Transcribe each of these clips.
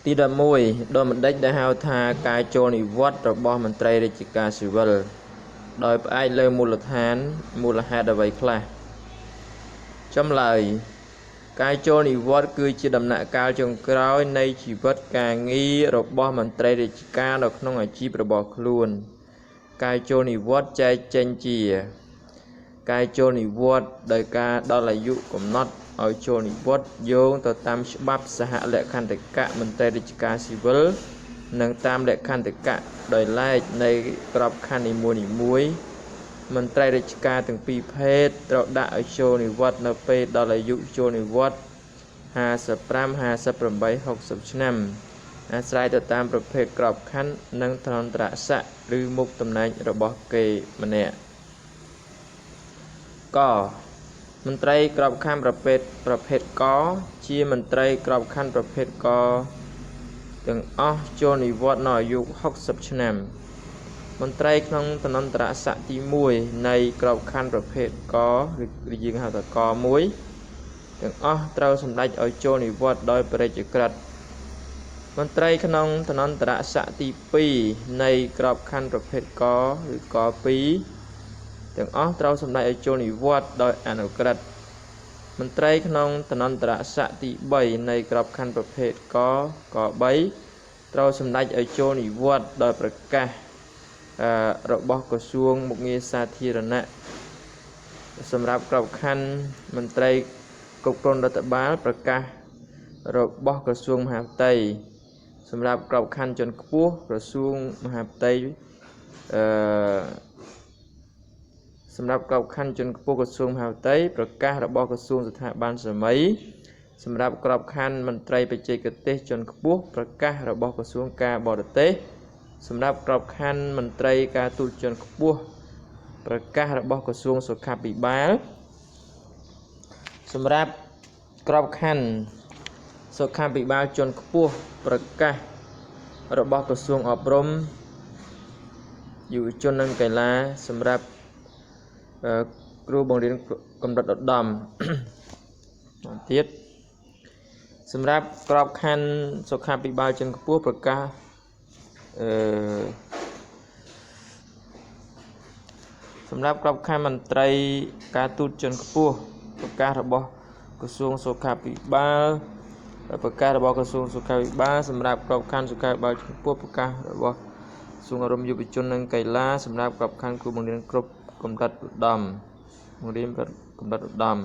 ទី11ដោយបណ្ឌិតដែលហៅថាការចូលនិវត្តន៍របស់មន្ត្រីរាជការស៊ីវិលដោយផ្អែកលើមូលហេតុអ្វីខ្លះចម្លើយការចូលនិវត្តន៍គឺជាដំណាក់កាលចុងក្រោយនៃជីវិតការងាររបស់មន្ត្រីរាជការនៅក្នុងអាជីពរបស់ខ្លួនការចូលនិវត្តន៍ចែកចេញជាការចូលនិវត្តន៍ដោយការដល់អាយុកំណត់ឲ្យចូលនិវត្តន៍យោងទៅតាមច្បាប់សហលក្ខន្តិកៈមន្ត្រីរាជការស៊ីវិលនិងតាមលក្ខន្តិកៈដោយឡែកនៃក្របខ័ណ្ឌនីមួយៗមន្ត្រីរាជការទាំងពីរភេទត្រូវដាក់ឲ្យចូលនិវត្តន៍នៅពេលដល់អាយុចូលនិវត្តន៍55 58 60ឆ្នាំអាស្រ័យទៅតាមប្រភេទក្របខ័ណ្ឌនិងឋានន្តរស័ក្តិឬមុខតំណែងរបស់គេម្នាក់កមន្ត្រីក្របខ័ណ្ឌប្រភេទកជាមន្ត្រីក្របខ័ណ្ឌប្រភេទកទាំងអស់ចូលនិវត្តន៍នៅអាយុ60ឆ្នាំមន្ត្រីក្នុងឋានន្តរស័ក្តិទី1នៃក្របខ័ណ្ឌប្រភេទកឬយើងហៅថាក1ទាំងអស់ត្រូវសម្រេចឲ្យចូលនិវត្តន៍ដោយបរិយាក្រិតមន្ត្រីក្នុងឋានន្តរស័ក្តិទី2នៃក្របខ័ណ្ឌប្រភេទកឬក2ទាំងអស់ត្រូវសម្រេចឲ្យចូលនិវត្តន៍ដោយអនុក្រឹត្យមន្ត្រីក្នុងឋានន្តរស័ក្តិទី3នៃក្របខ័ណ្ឌប្រភេទក3ត្រូវសម្រេចឲ្យចូលនិវត្តន៍ដោយប្រកាសរបស់ក្រសួងមុខងារសាធារណៈសម្រាប់ក្របខ័ណ្ឌមន្ត្រីគ្រប់គ្រងរដ្ឋបាលប្រកាសរបស់ក្រសួងមហាផ្ទៃសម្រាប់ក្របខ័ណ្ឌជាន់ខ្ពស់ក្រសួងមហាផ្ទៃសម្រាប់ក្របខ័ណ្ឌជាន់ខ្ពស់ក្រសួងមហាផ្ទៃប្រកាសរបស់ក្រសួងស្ថាប័នសម័យសម្រាប់ក្របខ័ណ្ឌមន្ត្រីបច្ចេកទេសជាន់ខ្ពស់ប្រកាសរបស់ក្រសួងការបរទេសសម្រាប់ក្របខ័ណ្ឌមន្ត្រីការទូតជាន់ខ្ពស់ប្រកាសរបស់ក្រសួងសុខាភិបាលសម្រាប់ក្របខ័ណ្ឌសុខាភិបាលជាន់ខ្ពស់ប្រកាសរបស់ក្រសួងអប់រំយុវជននិងកីឡាសម្រាប់គ្រូបង្រៀនកម្រិតឧត្តមទៀតសម្រាប់ក្របខ័ណ្ឌសុខាភិបាលជាន់ខ្ពស់ប្រកាសសម្រាប់ក្របខ័ណ្ឌមន្ត្រីការទូតជាន់ខ្ពស់ប្រកាសរបស់ក្រសួងសុខាភិបាលប្រកាសរបស់ក្រសួងសុខាភិបាលសម្រាប់ក្របខ័ណ្ឌសុខាភិបាលជាន់ខ្ពស់ប្រកាសរបស់ក្រសួងអប់រំយុវជននិងកីឡាសម្រាប់ក្របខ័ណ្ឌគ្រូបង្រៀនគ្រប់កម្រិតឧត្តមបង្រៀនកម្រិតឧត្តម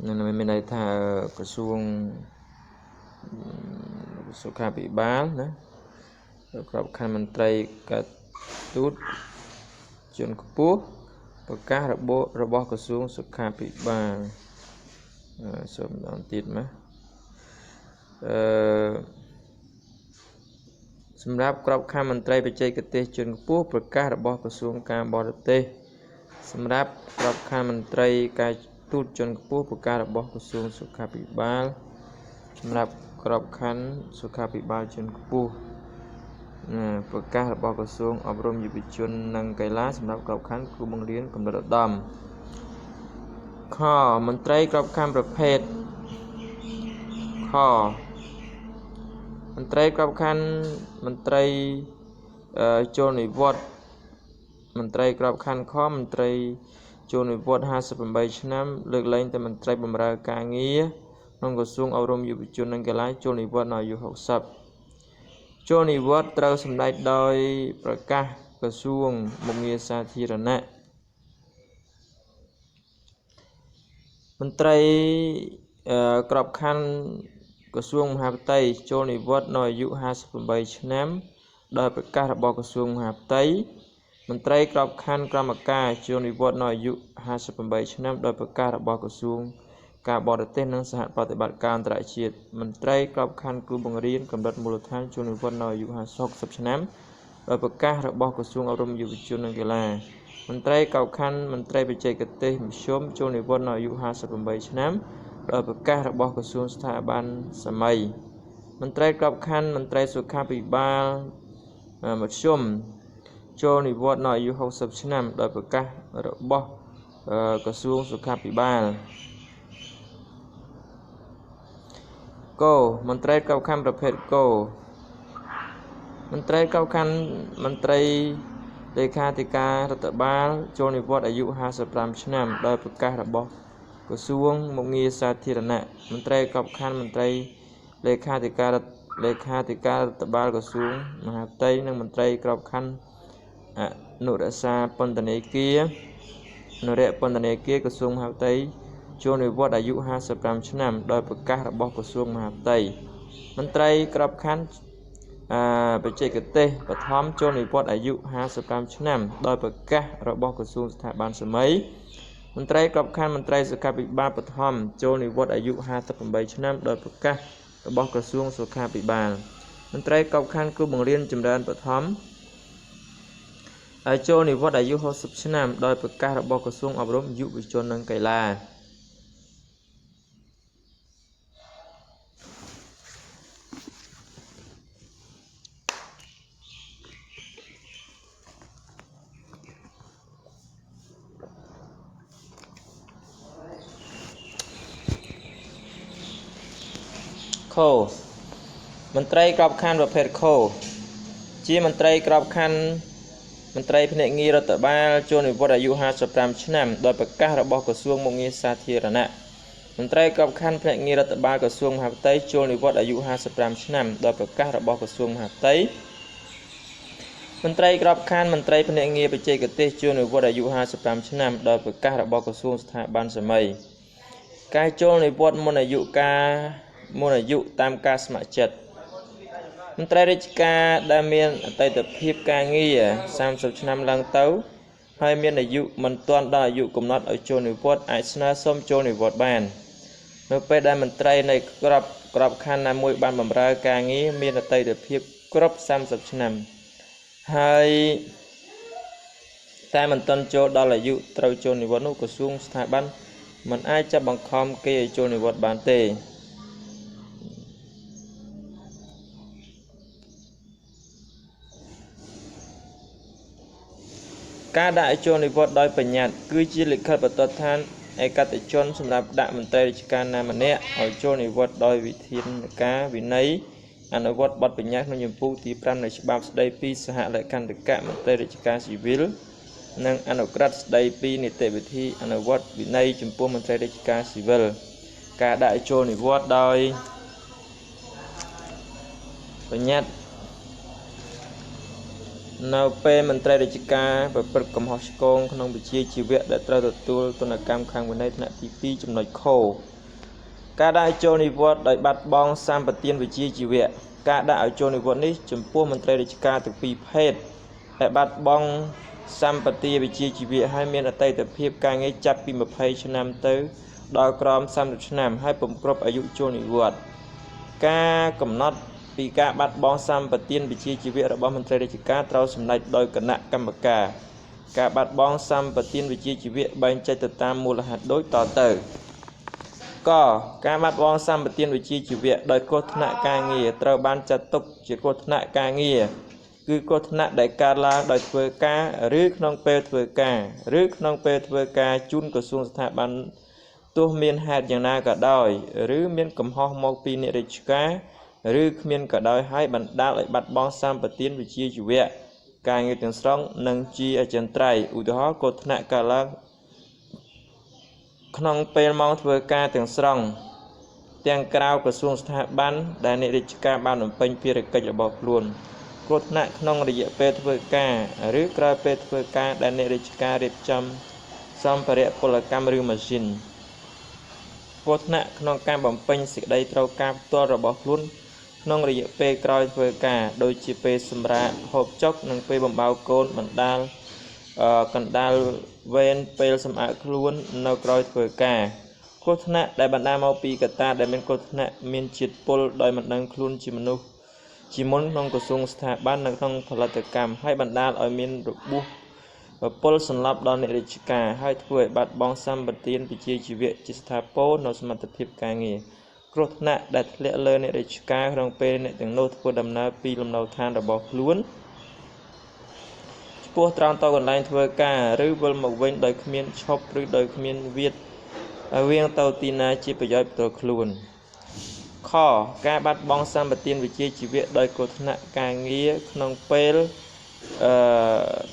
នឹងមានន័យថាក្រសួងសុខាភិបាលណាក្របខ័ណ្ឌមន្ត្រីការទូតជាន់ខ្ពស់ប្រកាសរបស់ក្រសួងសុខាភិបាលសូមដល់ទៀតណាសម្រាប់ក្របខ័ណ្ឌមន្ត្រីបច្ចេកទេសជាន់ខ្ពស់ប្រកាសរបស់ក្រសួងការបរទេសសម្រាប់ក្របខ័ណ្ឌមន្ត្រីការទូតជាន់ខ្ពស់ប្រកាសរបស់ក្រសួងសុខាភិបាលសម្រាប់ក្របខ័ណ្ឌសុខាភិបាលជាន់ខ្ពស់ប្រកាសរបស់ក្រសួងអប់រំយុវជននិងកីឡាសម្រាប់ក្របខ័ណ្ឌគ្រូបង្រៀនកម្រិតឧត្តមខមន្ត្រីក្របខ័ណ្ឌប្រភេទខមន្ត្រីក្របខ័ណ្ឌមន្ត្រីចូលនិវត្តន៍មន្ត្រីក្របខ័ណ្ឌខមន្ត្រីចូលនិវត្តន៍58ឆ្នាំលើកលែងតែមន្ត្រីបម្រើការងារក្នុងក្រសួងអប់រំយុវជននិងកីឡាចូលនិវត្តន៍នៅអាយុ60ចូលនិវត្តន៍ត្រូវសម្រេចដោយប្រកាសក្រសួងមុខងារសាធារណៈមន្ត្រីក្របខ័ណ្ឌក្រសួងមហាផ្ទៃចូលនិវត្តន៍នៅអាយុ58ឆ្នាំដោយប្រកាសរបស់ក្រសួងមហាផ្ទៃមន្ត្រីក្របខ័ណ្ឌក្រមការចូលនិវត្តន៍នៅអាយុ58ឆ្នាំដោយប្រកាសរបស់ក្រសួងការបរទេសនិងសហប្រតិបត្តិការអន្តរជាតិមន្ត្រីក្របខ័ណ្ឌគ្រូបង្រៀនកម្រិតមូលដ្ឋានចូលនិវត្តន៍នៅអាយុ60ឆ្នាំដោយប្រកាសរបស់ក្រសួងអប់រំយុវជននិងកីឡាមន្ត្រីក្របខ័ណ្ឌមន្ត្រីបច្ចេកទេសមធ្យមចូលនិវត្តន៍នៅអាយុ58ឆ្នាំដោយប្រកាសរបស់ក្រសួងស្ថាប័នសម័យមន្ត្រីក្របខ័ណ្ឌមន្ត្រីសុខាភិបាលមធ្យមចូលនិវត្តន៍នៅអាយុ60ឆ្នាំដោយប្រកាសរបស់ក្រសួងសុខាភិបាល គោមន្ត្រីក្របខ័ណ្ឌប្រភេទគោមន្ត្រីក្របខ័ណ្ឌមន្ត្រីលេខាធិការរដ្ឋបាលចូលនិវត្តន៍អាយុ55ឆ្នាំដោយប្រកាសរបស់ក្រសួងមុខងារសាធារណៈមន្ត្រីក្របខ័ណ្ឌមន្ត្រីលេខាធិការរដ្ឋបាលក្រសួងមហាផ្ទៃនិងមន្ត្រីក្របខ័ណ្ឌអនុរក្សាពន្ធនាគារក្រសួងមហាផ្ទៃចូលនិវត្តន៍អាយុ55ឆ្នាំដោយប្រកាសរបស់ក្រសួងមហាផ្ទៃមន្ត្រីក្របខ័ណ្ឌបច្ចេកទេសបឋមចូលនិវត្តន៍អាយុ55ឆ្នាំដោយប្រកាសរបស់ក្រសួងស្ថាប័នសម័យមន្ត្រីក្របខ័ណ្ឌមន្ត្រីសុខាភិបាលបឋមចូលនិវត្តន៍អាយុ58ឆ្នាំដោយប្រកាសរបស់ក្រសួងសុខាភិបាលមន្ត្រីក្របខ័ណ្ឌគ្រូបង្រៀនចម្រើនបឋមចូលនិវត្តន៍អាយុ60ឆ្នាំដោយប្រកាសរបស់ក្រសួងអប់រំយុវជននិងកីឡាខមន្ត្រីក្របខ័ណ្ឌប្រភេទខជាមន្ត្រីក្របខ័ណ្ឌមន្ត្រីភ្នាក់ងាររដ្ឋបាលចូលនិវត្តន៍អាយុ55ឆ្នាំដោយប្រកាសរបស់ក្រសួងមុខងារសាធារណៈមន្ត្រីក្របខ័ណ្ឌភ្នាក់ងាររដ្ឋបាលក្រសួងមហាផ្ទៃចូលនិវត្តន៍អាយុ55ឆ្នាំដោយប្រកាសរបស់ក្រសួងមហាផ្ទៃមន្ត្រីក្របខ័ណ្ឌមន្ត្រីភ្នាក់ងារបច្ចេកទេសចូលនិវត្តន៍អាយុ55ឆ្នាំដោយប្រកាសរបស់ក្រសួងស្ថាប័នសម័យការចូលនិវត្តន៍មុនអាយុតាមការស្ម័គ្រចិត្តមន្ត្រីរាជការដែលមានអតីតភាពការងារ30ឆ្នាំឡើងទៅហើយមានអាយុមិនទាន់ដល់អាយុកំណត់ឲ្យចូលនិវត្តន៍អាចស្នើសុំចូលនិវត្តន៍បាននៅពេលដែលមន្ត្រីនៃក្របខ័ណ្ឌណាមួយបានបម្រើការងារមានអតីតភាពគ្រប់30ឆ្នាំហើយតែមិនទាន់ចូលដល់អាយុត្រូវចូលនិវត្តន៍នោះក្រសួងស្ថាប័នមិនអាចចាប់បង្ខំគេឲ្យចូលនិវត្តន៍បានទេការដាក់ចូលនិវត្តន៍ដោយបញ្ញត្តិគឺជាលិខិតបន្ទាត់ឋានឯកតេជនសម្រាប់ដាក់មន្ត្រីរាជការណាម្នាក់ឲ្យចូលនិវត្តន៍ដោយវិធានការវិន័យអនុវត្តបទបញ្ញត្តិក្នុងជំពូកទី5នៃច្បាប់ស្តីពីសហលក្ខន្តិកៈមន្ត្រីរាជការស៊ីវិលនិងអនុក្រឹត្យស្តីពីនីតិវិធីអនុវត្តវិន័យចំពោះមន្ត្រីរាជការស៊ីវិលការដាក់ចូលនិវត្តន៍ដោយបញ្ញត្តិនៅពេលមន្ត្រីរាជការប្រព្រឹត្តកំហុសឆ្គងក្នុងវិជ្ជាជីវៈដែលត្រូវទទួលទណ្ឌកម្មខាងវិន័យថ្នាក់ទី2ចំណុចខការដាក់ចូលនិវត្តន៍ដោយបាត់បង់សម្បទានវិជ្ជាជីវៈការដាក់ឲ្យចូលនិវត្តន៍នេះចំពោះមន្ត្រីរាជការទាំងពីរភេទដែលបាត់បង់សម្បទាវិជ្ជាជីវៈហើយមានអតីតភាពការងារចាប់ពី20ឆ្នាំទៅដល់ក្រោម30ឆ្នាំហើយពុំគ្រប់អាយុចូលនិវត្តន៍ការកំណត់ពីការបាត់បង់សម្បទានវិជ្ជាជីវៈរបស់មន្ត្រីរាជការត្រូវសម្រេចដោយគណៈកម្មការការបាត់បង់សម្បទានវិជ្ជាជីវៈបែងចែកទៅតាមមូលហេតុដូចតទៅកការបាត់បង់សម្បទានវិជ្ជាជីវៈដោយគ្រោះថ្នាក់ការងារត្រូវបានចាត់ទុកជាគ្រោះថ្នាក់ការងារគឺគ្រោះថ្នាក់ដែលកើតឡើងដោយធ្វើការឬក្នុងពេលធ្វើការជូនក្រសួងស្ថាប័នទោះមានហេតុយ៉ាងណាក៏ដោយឬមានកំហុសមកពីអ្នករាជការឬគ្មានក៏ដោយហើយបណ្ដាលឲ្យបាត់បង់សម្បទានវិជ្ជាជីវៈការងារទាំងស្រុងនិងជាអចិន្ត្រៃយ៍ឧទាហរណ៍គ្រោះថ្នាក់កើតឡើងក្នុងពេលម៉ោងធ្វើការទាំងស្រុងទាំងក្រៅក្រសួងស្ថាប័នដែលអ្នករាជការបានបំពេញភារកិច្ចរបស់ខ្លួនគ្រោះថ្នាក់ក្នុងរយៈពេលធ្វើការឬក្រោយពេលធ្វើការដែលអ្នករាជការរៀបចំសម្ភារៈពលកម្មឬម៉ាស៊ីនគ្រោះថ្នាក់ក្នុងការបំពេញសេចក្តីត្រូវការផ្ទាល់របស់ខ្លួនក្នុងរយៈពេលក្រោយធ្វើការដូចជាពេលសម្រាកហូបចុកនិងពេលបំបៅកូនកណ្ដាលវេនពេលសម្អាតខ្លួននៅក្រោយធ្វើការគ្រោះថ្នាក់ដែលបណ្ដាលមកពីកត្តាដែលមានគ្រោះថ្នាក់មានជាតិពុលដោយមិនដឹងខ្លួនជាមនុស្សជាមុនក្នុងក្រសួងស្ថាប័ននៅក្នុងផលិតកម្មហើយបណ្ដាលឲ្យមានរបួសពលសន្លប់ដល់អ្នករាជការហើយធ្វើឲ្យបាត់បង់សម្បទានវិជ្ជាជីវៈជាស្ថាពរនៅសមត្ថភាពការងារគ្រោះថ្នាក់ដែលធ្លាក់លើអ្នករាជការក្នុងពេលអ្នកទាំងនោះធ្វើដំណើរពីលំនៅឋានរបស់ខ្លួនឆ្ពោះត្រង់ទៅកន្លែងធ្វើការឬវិលមកវិញដោយគ្មានឈប់ឬដោយគ្មានវៀងទៅទីណាជាប្រយោជន៍ផ្ទាល់ខ្លួនខ ខការបាត់បង់សម្បទានវិជ្ជាជីវៈដោយគ្រោះថ្នាក់ការងារក្នុងពេល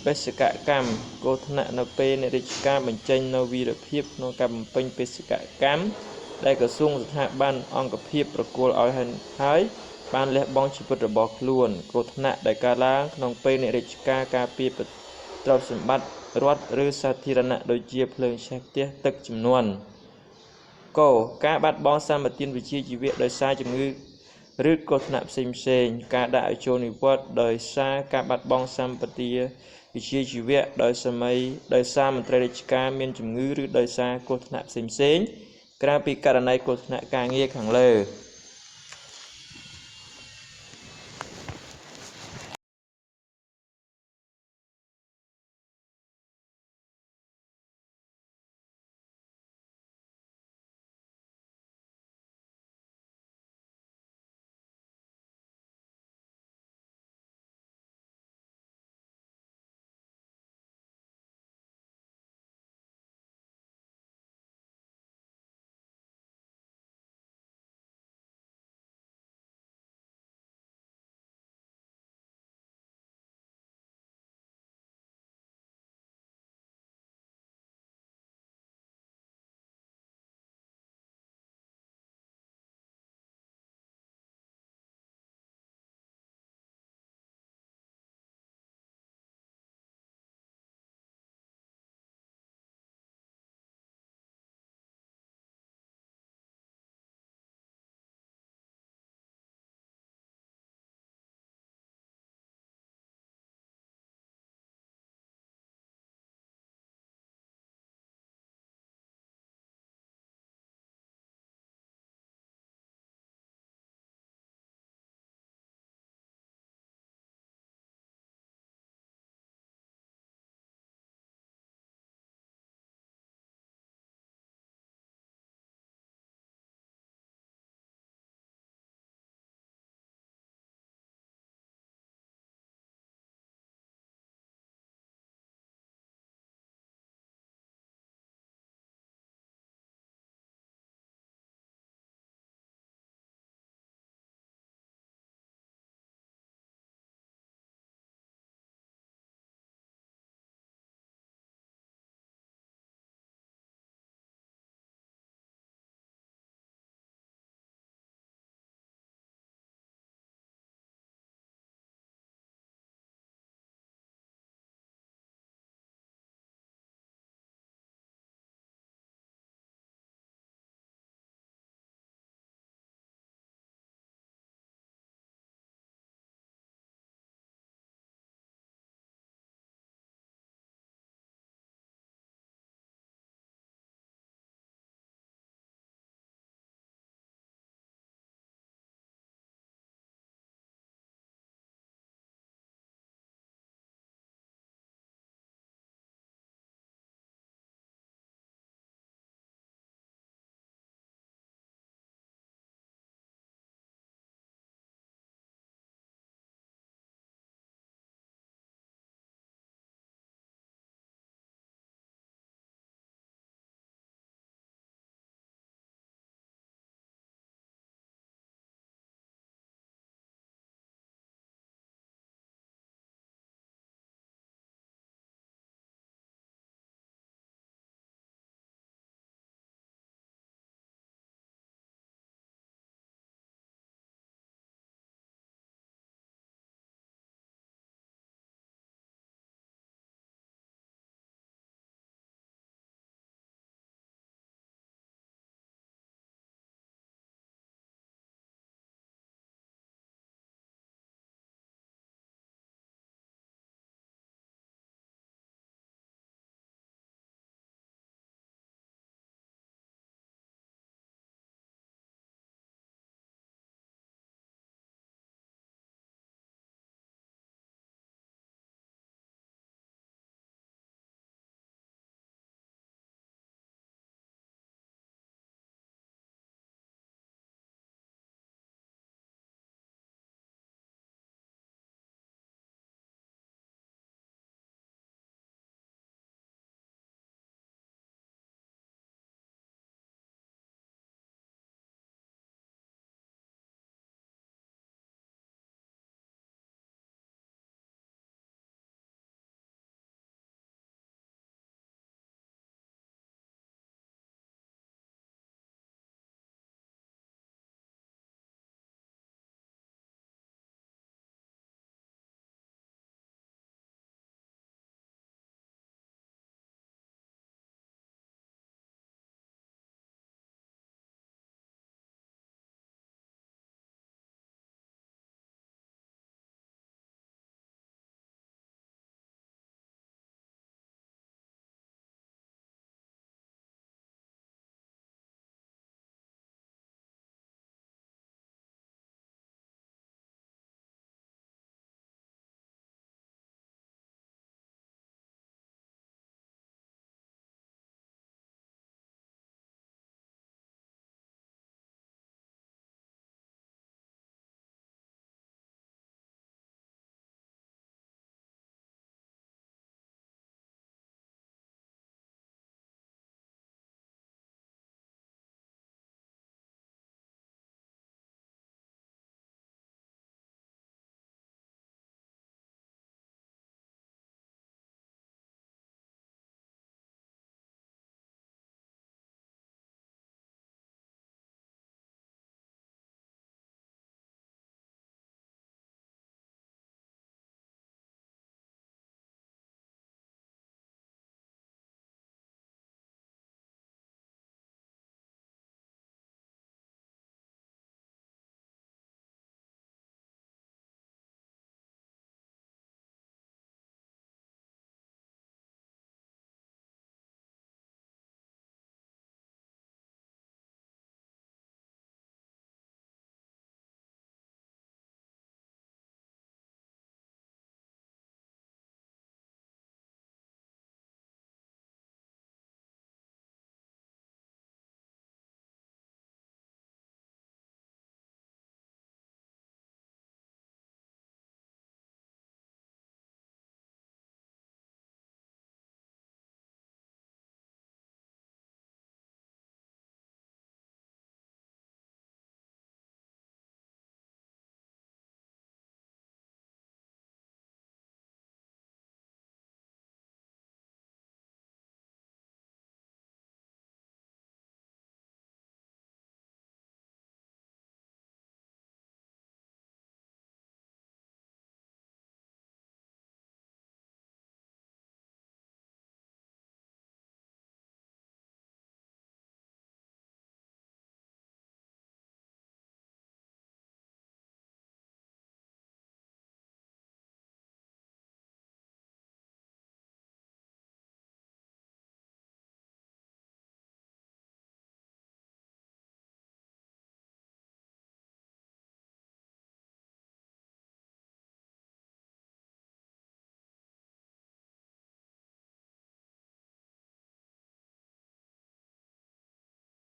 បេសកកម្មគ្រោះថ្នាក់នៅពេលអ្នករាជការបញ្ចេញនៅវីរភាពក្នុងការបំពេញបេសកកម្មដែលក្រសួងស្ថាប័នអង្គភាពប្រគល់ឲ្យហើយបានលះបង់ជីវិតរបស់ខ្លួនគ្រោះថ្នាក់ដែលកើតឡើងក្នុងពេលអ្នករាជការការពារទ្រព្យសម្បត្តិរដ្ឋឬសាធារណៈដូចជាភ្លើងឆេះផ្ទះទឹកជំនន់កការបាត់បង់សម្បទានវិជ្ជាជីវៈដោយសារជំងឺឬគ្រោះថ្នាក់ផ្សេងការដាក់ឲ្យចូលនិវត្តន៍ដោយសារការបាត់បង់សម្បទាវិជ្ជាជីវៈដោយសារមន្ត្រីរាជការមានជំងឺឬដោយសារគ្រោះថ្នាក់ផ្សេងក្រៅពីករណីគ្រោះថ្នាក់ការងារខាងលើ